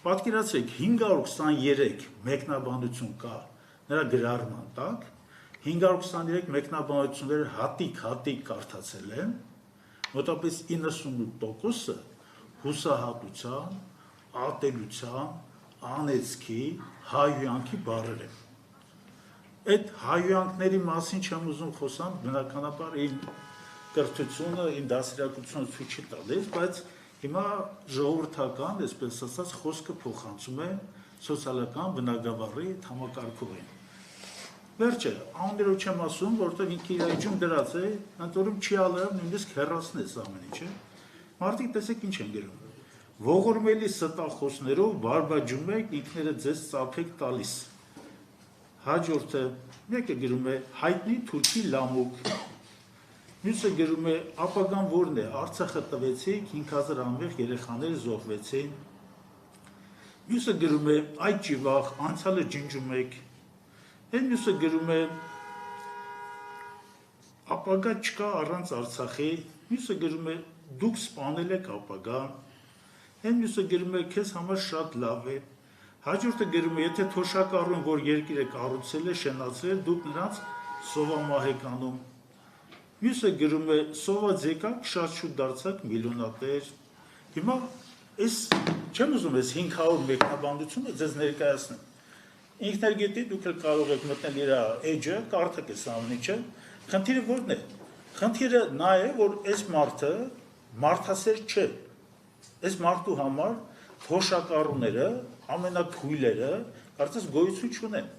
Պատկերացրեք 523 մեկնաբանություն կա նրա գրառման տակ, 523 մեկնաբանությունները հատիկ կարդացել են, մոտապես 98%-ը հուսահատության, ատելության, անեծքի, հայհոյանքի բառեր են։ Այդ հայհոյանքների մասին չեմ ուզում խոսամ, բնականաբար իմ կրթությունը, իմ դասերակցությունը ցույց չի տալիս, բայց հիմա ժողովրդական, այսպես ասած, խոսքը փոխանցում է սոցիալական բնագավառի համակարգողին։ Վերջը, աններով չեմ ասում, որտեղ ինքը իր էջում դրած է, ընդ որում չի ալրավ նույնիսկ հեռացնես ամեն ինչը։ Մարդիկ տեսեք ինչ են գրում։ Ողորմելի ստախոսներով բարբաջում եք, ինքները ձեզ ծափեք տալիս։ Հաջորդը մեկը գրում է հայտնի թուրքի լամուկ։ Մյուսը գրում է ապագան որն է, Արցախը տվեցիք, 5000 անվեղ երեխաներ զոհվեցին։ Մյուսը գրում է այդ ճիվախ, անցյալը ջնջում եք։ Այն մյուսը գրում է ապագա չկա առանց Արցախի, մյուսը գրում է դուք սպանել եք ապագան, այն մյուսը գրում է քեզ համար շատ լավ է, հաջորդը գրում է եթե թոշակառուն, որ երկիրը կառուցել է, շենացրել, դուք նրանց սովամահ եք անում, մյուսը գրում է սոված եկաք, շատ շուտ դարձաք միլիոնատեր։ Հիմա այս չեմ ուզում այս 500 մեկնաբանությունը ձեզ ներկայացնեմ։ Ինքներգետի դուք կարող եք մտնել իր էջը, կարդաք այս ամեն ինչը, խնդիրը որն է։ Խնդիրը նա է, որ այս մարդը մարդասեր չէ։ Այս մարդու համար թոշակառուները, ամենաթույլերը, կարծես գոյություն չունեն։